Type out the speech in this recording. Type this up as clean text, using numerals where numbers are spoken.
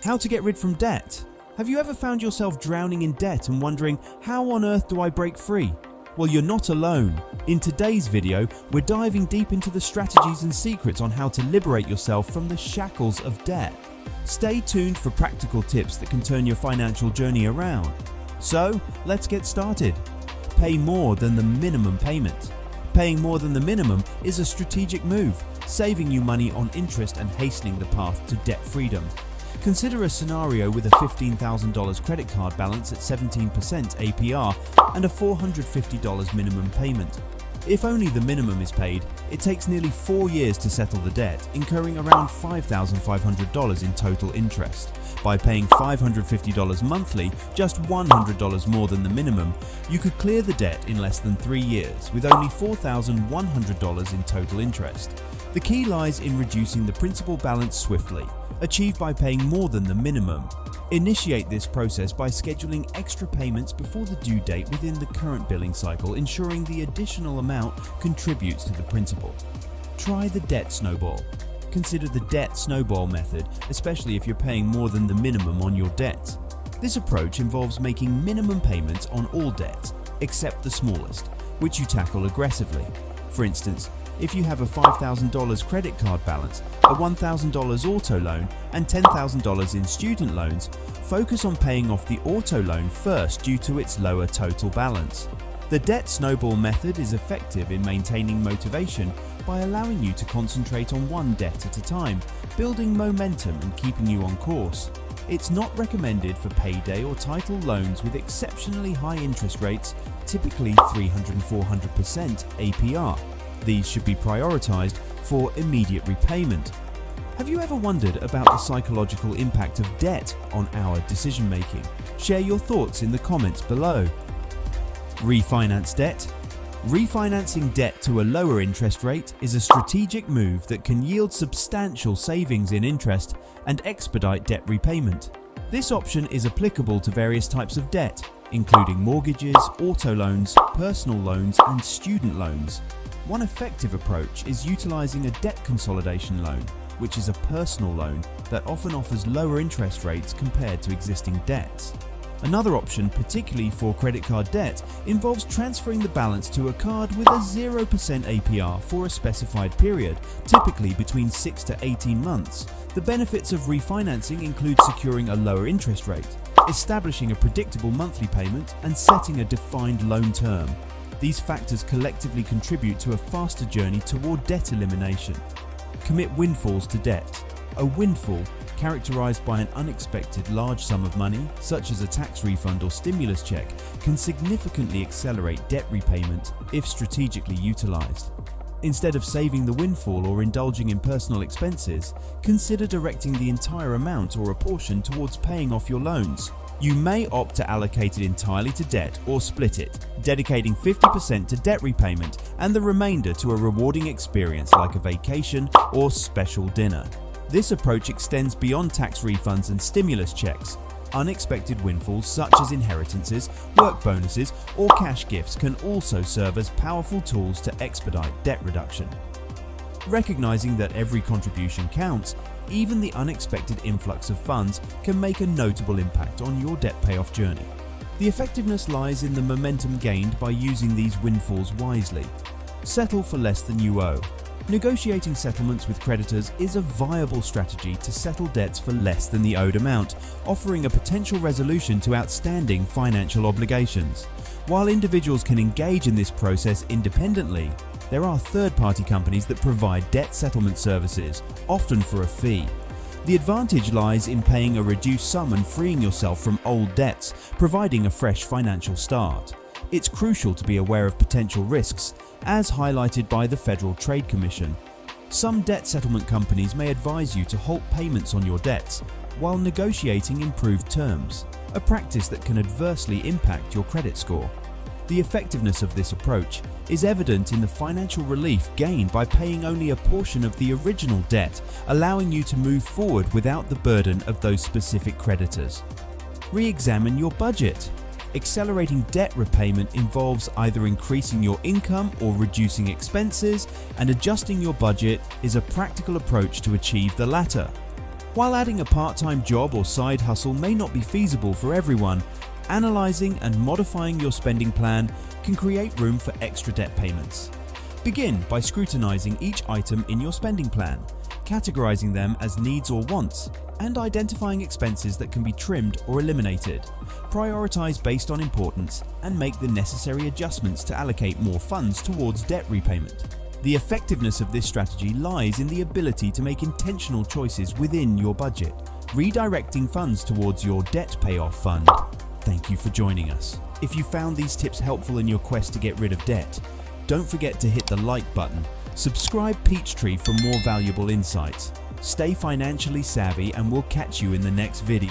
How to get rid from debt. Have you ever found yourself drowning in debt and wondering, how on earth do I break free? Well, you're not alone. In today's video, we're diving deep into the strategies and secrets on how to liberate yourself from the shackles of debt. Stay tuned for practical tips that can turn your financial journey around. So, let's get started. Pay more than the minimum payment. Paying more than the minimum is a strategic move, saving you money on interest and hastening the path to debt freedom. Consider a scenario with a $15,000 credit card balance at 17% APR and a $450 minimum payment. If only the minimum is paid, it takes nearly 4 years to settle the debt, incurring around $5,500 in total interest. By paying $550 monthly, just $100 more than the minimum, you could clear the debt in less than 3 years with only $4,100 in total interest. The key lies in reducing the principal balance swiftly, achieved by paying more than the minimum. Initiate this process by scheduling extra payments before the due date within the current billing cycle, ensuring the additional amount contributes to the principal. Try the debt snowball. Consider the debt snowball method, especially if you're paying more than the minimum on your debt. This approach involves making minimum payments on all debts, except the smallest, which you tackle aggressively. For instance, if you have a $5,000 credit card balance, a $1,000 auto loan, and $10,000 in student loans, focus on paying off the auto loan first due to its lower total balance. The debt snowball method is effective in maintaining motivation by allowing you to concentrate on one debt at a time, building momentum and keeping you on course. It's not recommended for payday or title loans with exceptionally high interest rates, typically 300 and 400% APR. These should be prioritized for immediate repayment. Have you ever wondered about the psychological impact of debt on our decision making? Share your thoughts in the comments below. Refinance debt. Refinancing debt to a lower interest rate is a strategic move that can yield substantial savings in interest and expedite debt repayment. This option is applicable to various types of debt, including mortgages, auto loans, personal loans, and student loans. One effective approach is utilizing a debt consolidation loan, which is a personal loan that often offers lower interest rates compared to existing debts. Another option, particularly for credit card debt, involves transferring the balance to a card with a 0% APR for a specified period, typically between 6 to 18 months. The benefits of refinancing include securing a lower interest rate, establishing a predictable monthly payment, and setting a defined loan term. These factors collectively contribute to a faster journey toward debt elimination. Commit windfalls to debt. A windfall, characterized by an unexpected large sum of money, such as a tax refund or stimulus check, can significantly accelerate debt repayment if strategically utilized. Instead of saving the windfall or indulging in personal expenses, consider directing the entire amount or a portion towards paying off your loans. You may opt to allocate it entirely to debt or split it, dedicating 50% to debt repayment and the remainder to a rewarding experience like a vacation or special dinner. This approach extends beyond tax refunds and stimulus checks. Unexpected windfalls such as inheritances, work bonuses, or cash gifts can also serve as powerful tools to expedite debt reduction. Recognizing that every contribution counts, even the unexpected influx of funds can make a notable impact on your debt payoff journey. The effectiveness lies in the momentum gained by using these windfalls wisely. Settle for less than you owe. Negotiating settlements with creditors is a viable strategy to settle debts for less than the owed amount, offering a potential resolution to outstanding financial obligations. While individuals can engage in this process independently, there are third-party companies that provide debt settlement services, often for a fee. The advantage lies in paying a reduced sum and freeing yourself from old debts, providing a fresh financial start. It's crucial to be aware of potential risks, as highlighted by the Federal Trade Commission. Some debt settlement companies may advise you to halt payments on your debts while negotiating improved terms, a practice that can adversely impact your credit score. The effectiveness of this approach is evident in the financial relief gained by paying only a portion of the original debt, allowing you to move forward without the burden of those specific creditors. Re-examine your budget. Accelerating debt repayment involves either increasing your income or reducing expenses, and adjusting your budget is a practical approach to achieve the latter. While adding a part-time job or side hustle may not be feasible for everyone, analyzing and modifying your spending plan can create room for extra debt payments. Begin by scrutinizing each item in your spending plan, categorizing them as needs or wants, and identifying expenses that can be trimmed or eliminated. Prioritize based on importance and make the necessary adjustments to allocate more funds towards debt repayment. The effectiveness of this strategy lies in the ability to make intentional choices within your budget, redirecting funds towards your debt payoff fund. Thank you for joining us. If you found these tips helpful in your quest to get rid of debt, don't forget to hit the like button. Subscribe Peachtree for more valuable insights. Stay financially savvy and we'll catch you in the next video.